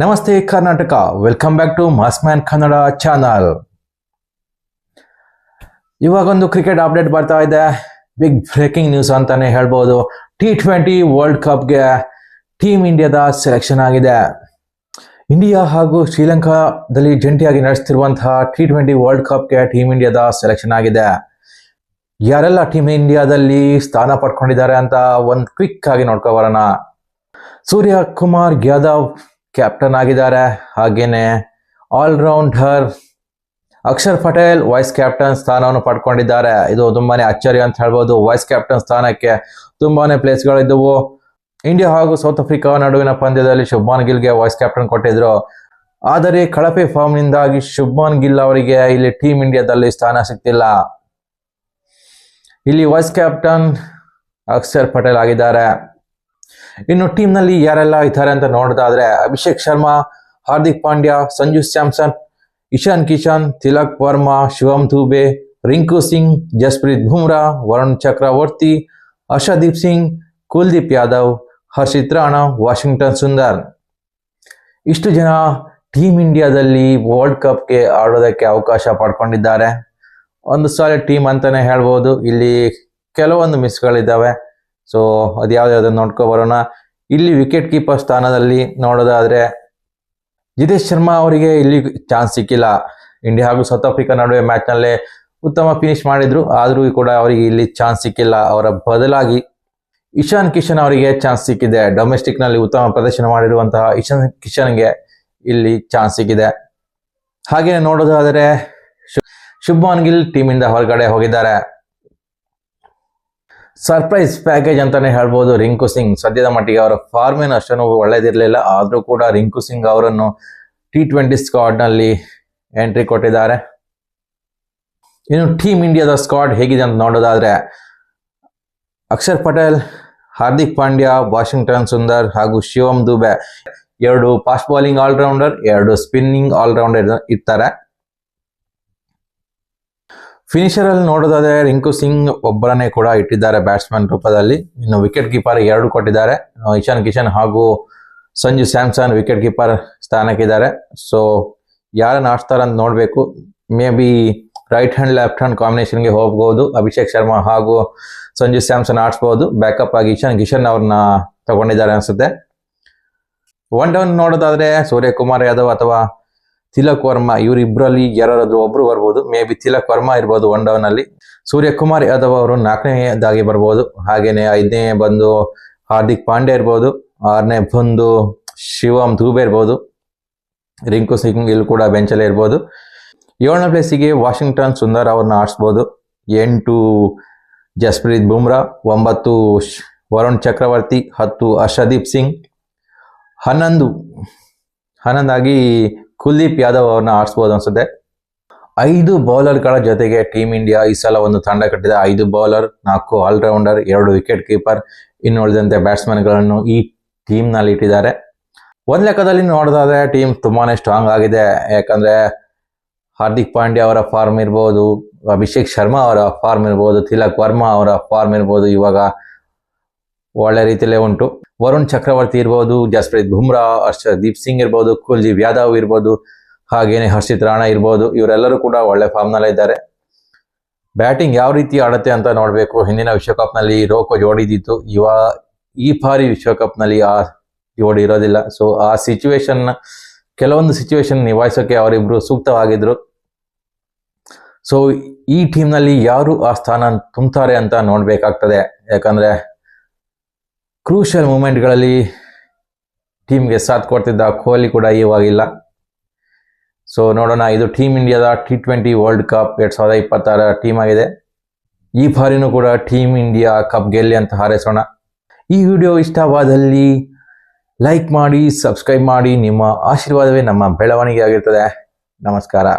ನಮಸ್ತೆ Karnataka, welcome back to Massman Kannada channel. ಇವಾಗೊಂದು cricket update ಬರ್ತಾ ಇದೆ. ಬಿಗ್ ಬ್ರೇಕಿಂಗ್ ನ್ಯೂಸ್ ಅಂತಾನೆ ಹೇಳ್ಬೋದು. T20 ವರ್ಲ್ಡ್ ಕಪ್ಗೆ ಟೀಮ್ ಇಂಡಿಯಾದ ಸೆಲೆಕ್ಷನ್ ಆಗಿದೆ. ಇಂಡಿಯಾ ಹಾಗೂ ಶ್ರೀಲಂಕಾದಲ್ಲಿ ಜಂಟಿಯಾಗಿ ನಡೆಸ್ತಿರುವಂತಹ T20 ವರ್ಲ್ಡ್ ಕಪ್ಗೆ ಟೀಮ್ ಇಂಡಿಯಾದ ಸೆಲೆಕ್ಷನ್ ಆಗಿದೆ. ಯಾರೆಲ್ಲ ಟೀಮ್ ಇಂಡಿಯಾದಲ್ಲಿ ಸ್ಥಾನ ಪಡ್ಕೊಂಡಿದ್ದಾರೆ ಅಂತ ಒಂದು ಕ್ವಿಕ್ ಆಗಿ ನೋಡ್ಕೊ ಬರೋಣ. ಸೂರ್ಯ ಕುಮಾರ್ ಯಾದವ್ ಕ್ಯಾಪ್ಟನ್ ಆಗಿದ್ದಾರೆ. ಹಾಗೇನೆ allrounder Akshar Patel vice captain ಸ್ಥಾನವನ್ನು ಪಡ್ಕೊಂಡಿದ್ದಾರೆ. ಇದು ತುಂಬಾನೇ ಅಚ್ಚರಿ ಅಂತ ಹೇಳ್ಬೋದು. ವೈಸ್ ಕ್ಯಾಪ್ಟನ್ ಸ್ಥಾನಕ್ಕೆ ತುಂಬಾನೇ ಪ್ಲೇಸ್ಗಳಿದ್ದವು. ಇಂಡಿಯಾ ಹಾಗೂ ಸೌತ್ ಆಫ್ರಿಕಾ ನಡುವಿನ ಪಂದ್ಯದಲ್ಲಿ ಶುಭ್ಮಾನ್ ಗಿಲ್ಗೆ ವೈಸ್ ಕ್ಯಾಪ್ಟನ್ ಕೊಟ್ಟಿದ್ರು. ಆದರೆ ಕಳಪೆ ಫಾರ್ಮ್ ನಿಂದಾಗಿ ಶುಭ್ಮಾನ್ ಗಿಲ್ ಅವರಿಗೆ ಇಲ್ಲಿ ಟೀಮ್ ಇಂಡಿಯಾದಲ್ಲಿ ಸ್ಥಾನ ಸಿಗ್ತಿಲ್ಲ. ಇಲ್ಲಿ ವೈಸ್ ಕ್ಯಾಪ್ಟನ್ ಅಕ್ಷರ್ ಪಟೇಲ್ ಆಗಿದ್ದಾರೆ. ಇನ್ನು ಟೀಮ್ ನಲ್ಲಿ ಯಾರೆಲ್ಲ ಇದ್ದಾರೆ ಅಂತ ನೋಡೋದಾದ್ರೆ ಅಭಿಷೇಕ್ ಶರ್ಮಾ, ಹಾರ್ದಿಕ್ ಪಾಂಡ್ಯ, ಸಂಜು ಸ್ಯಾಮ್ಸನ್, ಇಶಾನ್ ಕಿಶನ್, ತಿಲಕ್ ವರ್ಮಾ, ಶಿವಮ್ ದುಬೆ, ರಿಂಕು ಸಿಂಗ್, ಜಸ್ಪ್ರೀತ್ ಬುಮ್ರಾ, ವರುಣ್ ಚಕ್ರವರ್ತಿ, ಹರ್ಷದೀಪ್ ಸಿಂಗ್, ಕುಲ್ದೀಪ್ ಯಾದವ್, ಹರ್ಷಿತ್ ರಾಣಾ, ವಾಷಿಂಗ್ಟನ್ ಸುಂದರ್. ಇಷ್ಟು ಜನ ಟೀಮ್ ಇಂಡಿಯಾದಲ್ಲಿ ವರ್ಲ್ಡ್ ಕಪ್ಗೆ ಆಡೋದಕ್ಕೆ ಅವಕಾಶ ಪಡ್ಕೊಂಡಿದ್ದಾರೆ. ಒಂದು ಸಾಲಿಡ್ ಟೀಮ್ ಅಂತಾನೆ ಹೇಳ್ಬೋದು. ಇಲ್ಲಿ ಕೆಲವೊಂದು ಮಿಸ್ಗಳಿದ್ದಾವೆ. ಸೊ ಅದು ಯಾವ್ದಾದ್ರು ನೋಡ್ಕೊ ಬರೋಣ. ಇಲ್ಲಿ ವಿಕೆಟ್ ಕೀಪರ್ ಸ್ಥಾನದಲ್ಲಿ ನೋಡೋದಾದ್ರೆ ಜಿತೇಶ್ ಶರ್ಮಾ ಅವರಿಗೆ ಇಲ್ಲಿ ಚಾನ್ಸ್ ಸಿಕ್ಕಿಲ್ಲ. ಇಂಡಿಯಾ ಹಾಗೂ ಸೌತ್ ಆಫ್ರಿಕಾ ನಡುವೆ ಮ್ಯಾಚ್ ನಲ್ಲೇ ಉತ್ತಮ ಫಿನಿಶ್ ಮಾಡಿದ್ರು, ಆದ್ರೂ ಕೂಡ ಅವರಿಗೆ ಇಲ್ಲಿ ಚಾನ್ಸ್ ಸಿಕ್ಕಿಲ್ಲ. ಅವರ ಬದಲಾಗಿ ಇಶಾನ್ ಕಿಶನ್ ಅವರಿಗೆ ಚಾನ್ಸ್ ಸಿಕ್ಕಿದೆ. ಡೊಮೆಸ್ಟಿಕ್ ನಲ್ಲಿ ಉತ್ತಮ ಪ್ರದರ್ಶನ ಮಾಡಿರುವಂತಹ ಇಶಾನ್ ಕಿಶನ್ಗೆ ಇಲ್ಲಿ ಚಾನ್ಸ್ ಸಿಕ್ಕಿದೆ. ಹಾಗೆ ನೋಡೋದಾದ್ರೆ ಶುಭ್ಮಾನ್ ಗಿಲ್ ಟೀಮ್ ಇಂದ ಹೊರಗಡೆ ಹೋಗಿದ್ದಾರೆ. ಸರ್ಪ್ರೈಸ್ ಪ್ಯಾಕೇಜ್ ಅಂತಾನೆ ಹೇಳ್ಬೋದು. ರಿಂಕು ಸಿಂಗ್ ಸದ್ಯದ ಮಟ್ಟಿಗೆ ಅವರ ಫಾರ್ಮ್ ಏನು ಅಷ್ಟೊಂದು ಒಳ್ಳೇದಿರಲಿಲ್ಲ, ಆದ್ರೂ ಕೂಡ ರಿಂಕು ಸಿಂಗ್ ಅವರನ್ನು T20 ಸ್ಕ್ವಾಡ್ ನಲ್ಲಿ ಎಂಟ್ರಿ ಕೊಟ್ಟಿದ್ದಾರೆ. ಇನ್ನು ಟೀಮ್ ಇಂಡಿಯಾದ ಸ್ಕ್ವಾಡ್ ಹೇಗಿದೆ ಅಂತ ನೋಡೋದಾದ್ರೆ ಅಕ್ಷರ್ ಪಟೇಲ್, ಹಾರ್ದಿಕ್ ಪಾಂಡ್ಯ, ವಾಷಿಂಗ್ಟನ್ ಸುಂದರ್ ಹಾಗೂ Shivam Dube 2 fast bowling allrounder, 2 spinning allrounder ಇರ್ತಾರೆ. ಫಿನಿಷರ್ ಅಲ್ಲಿ ನೋಡೋದಾದ್ರೆ ರಿಂಕು ಸಿಂಗ್ ಒಬ್ಬರನ್ನೇ ಕೂಡ ಇಟ್ಟಿದ್ದಾರೆ ಬ್ಯಾಟ್ಸ್ಮನ್ ರೂಪದಲ್ಲಿ. ಇನ್ನು ವಿಕೆಟ್ ಕೀಪರ್ 2 ಕೊಟ್ಟಿದ್ದಾರೆ. ಇಶಾನ್ ಕಿಶನ್ ಹಾಗೂ ಸಂಜು ಸ್ಯಾಮ್ಸನ್ ವಿಕೆಟ್ ಕೀಪರ್ ಸ್ಥಾನಕ್ಕಿದ್ದಾರೆ. ಸೊ ಯಾರನ್ನ ಆಡ್ತಾರೆ ಅಂತ ನೋಡ್ಬೇಕು. May be right hand left hand ಕಾಂಬಿನೇಷನ್ಗೆ ಹೋಗ್ಬೋದು. ಅಭಿಷೇಕ್ ಶರ್ಮಾ ಹಾಗೂ ಸಂಜು ಸ್ಯಾಮ್ಸನ್ ಆಡಿಸ್ಬೋದು. ಬ್ಯಾಕಪ್ ಆಗಿ ಇಶಾನ್ ಕಿಶನ್ ಅವ್ರನ್ನ ತಗೊಂಡಿದ್ದಾರೆ ಅನ್ಸುತ್ತೆ. ಒನ್ ಡೌನ್ ನೋಡೋದಾದ್ರೆ ಸೂರ್ಯಕುಮಾರ್ ಯಾದವ್ ಅಥವಾ ತಿಲಕ್ ವರ್ಮಾ ಇವರಿಬ್ಬರಲ್ಲಿ ಯಾರಾದ್ರೂ ಒಬ್ರು ಬರ್ಬೋದು. ಮೇ ಬಿ ತಿಲಕ್ ವರ್ಮಾ ಇರ್ಬೋದು ಒನ್ ಡೌನ್ ಅಲ್ಲಿ. ಸೂರ್ಯಕುಮಾರ್ ಯಾದವ್ ಅವರು 4ನೇದಾಗಿ ಬರ್ಬೋದು. ಹಾಗೇನೆ 5ನೇ ಬಂದು ಹಾರ್ದಿಕ್ ಪಾಂಡ್ಯ ಇರ್ಬೋದು. 6ನೇ ಬಂದು ಶಿವಮ್ ದುಬೆ ಇರ್ಬೋದು. ರಿಂಕು ಸಿಂಗ್ ಇಲ್ಲಿ ಕೂಡ ಬೆಂಚಲ್ಲೇ ಇರ್ಬೋದು. 7ನೇ ಪ್ಲೇಸಿಗೆ ವಾಷಿಂಗ್ಟನ್ ಸುಂದರ್ ಅವ್ರನ್ನ ಆಡಿಸ್ಬೋದು. 8 ಜಸ್ಪ್ರೀತ್ ಬುಮ್ರಾ, 9 ವರುಣ್ ಚಕ್ರವರ್ತಿ, 10 ಹರ್ಷದೀಪ್ ಸಿಂಗ್, 11 ಆಗಿ ಕುಲ್ದೀಪ್ ಯಾದವ್ ಅವ್ರನ್ನ ಆಡಿಸ್ಬೋದು ಅನ್ಸುತ್ತೆ. 5 ಬೌಲರ್ಗಳ ಜೊತೆಗೆ ಟೀಮ್ ಇಂಡಿಯಾ ಈ ಸಲ ಒಂದು ತಂಡ ಕಟ್ಟಿದೆ. 5 ಬೌಲರ್, 4 ಆಲ್ರೌಂಡರ್, 2 ವಿಕೆಟ್ ಕೀಪರ್, ಇನ್ನುಳಿದಂತೆ ಬ್ಯಾಟ್ಸ್ಮನ್ಗಳನ್ನು ಈ ಟೀಮ್ ನಲ್ಲಿ ಇಟ್ಟಿದ್ದಾರೆ. ಒಂದ್ ಲೆಕ್ಕದಲ್ಲಿ ನೋಡೋದಾದ್ರೆ ಟೀಮ್ ತುಂಬಾನೇ ಸ್ಟ್ರಾಂಗ್ ಆಗಿದೆ. ಯಾಕಂದ್ರೆ ಹಾರ್ದಿಕ್ ಪಾಂಡ್ಯ ಅವರ ಫಾರ್ಮ್ ಇರ್ಬೋದು, ಅಭಿಷೇಕ್ ಶರ್ಮಾ ಅವರ ಫಾರ್ಮ್ ಇರ್ಬೋದು, ತಿಲಕ್ ವರ್ಮಾ ಅವರ ಫಾರ್ಮ್ ಇರ್ಬೋದು, ಇವಾಗ ಒಳ್ಳೆ ರೀತಿಯಲ್ಲೇ ಉಂಟು. ವರುಣ್ ಚಕ್ರವರ್ತಿ ಇರ್ಬೋದು, ಜಸ್ಪ್ರೀತ್ ಬುಮ್ರಾ, ಹರ್ಷದೀಪ್ ಸಿಂಗ್ ಇರ್ಬೋದು, ಕುಲ್ದೀಪ್ ಯಾದವ್ ಇರ್ಬೋದು, ಹಾಗೇನೆ ಹರ್ಷಿತ್ ರಾಣಾ ಇರ್ಬೋದು. ಇವರೆಲ್ಲರೂ ಕೂಡ ಒಳ್ಳೆ ಫಾರ್ಮ್ ನಲ್ಲೇ ಇದ್ದಾರೆ. ಬ್ಯಾಟಿಂಗ್ ಯಾವ ರೀತಿ ಆಡುತ್ತೆ ಅಂತ ನೋಡ್ಬೇಕು. ಹಿಂದಿನ ವಿಶ್ವಕಪ್ ನಲ್ಲಿ ರೋಕೋ ಜೋಡಿದಿತ್ತು. ಈ ಬಾರಿ ವಿಶ್ವಕಪ್ ನಲ್ಲಿ ಆ ಜೋಡಿ ಇರೋದಿಲ್ಲ. ಸೊ ಆ ಕೆಲವೊಂದು ಸಿಚುವೇಶನ್ ನಿಭಾಯಿಸೋಕೆ ಅವರಿಬ್ರು ಸೂಕ್ತವಾಗಿದ್ರು. ಸೊ ಈ ಟೀಮ್ ನಲ್ಲಿ ಯಾರು ಆ ಸ್ಥಾನ ತುಂಬ್ತಾರೆ ಅಂತ ನೋಡ್ಬೇಕಾಗ್ತದೆ. ಯಾಕಂದ್ರೆ ಕ್ರೂಷಿಯಲ್ ಮೂಮೆಂಟ್ಗಳಲ್ಲಿ ಟೀಮ್ಗೆ ಸಾಥ್ ಕೊಡ್ತಿದ್ದ ಕೊಹ್ಲಿ ಕೂಡ ಇವಾಗಿಲ್ಲ. ಸೊ ನೋಡೋಣ. ಇದು ಟೀಮ್ ಇಂಡಿಯಾದ T20 ವರ್ಲ್ಡ್ ಕಪ್ 2026 ಟೀಮ್ ಆಗಿದೆ. ಈ ಬಾರಿನೂ ಕೂಡ ಟೀಮ್ ಇಂಡಿಯಾ ಕಪ್ ಗೆಲ್ಲಿ ಅಂತ ಹಾರೈಸೋಣ. ಈ ವಿಡಿಯೋ ಇಷ್ಟವಾದಲ್ಲಿ ಲೈಕ್ ಮಾಡಿ, ಸಬ್ಸ್ಕ್ರೈಬ್ ಮಾಡಿ. ನಿಮ್ಮ ಆಶೀರ್ವಾದವೇ ನಮ್ಮ ಬೆಳವಣಿಗೆ ಆಗಿರ್ತದೆ. ನಮಸ್ಕಾರ.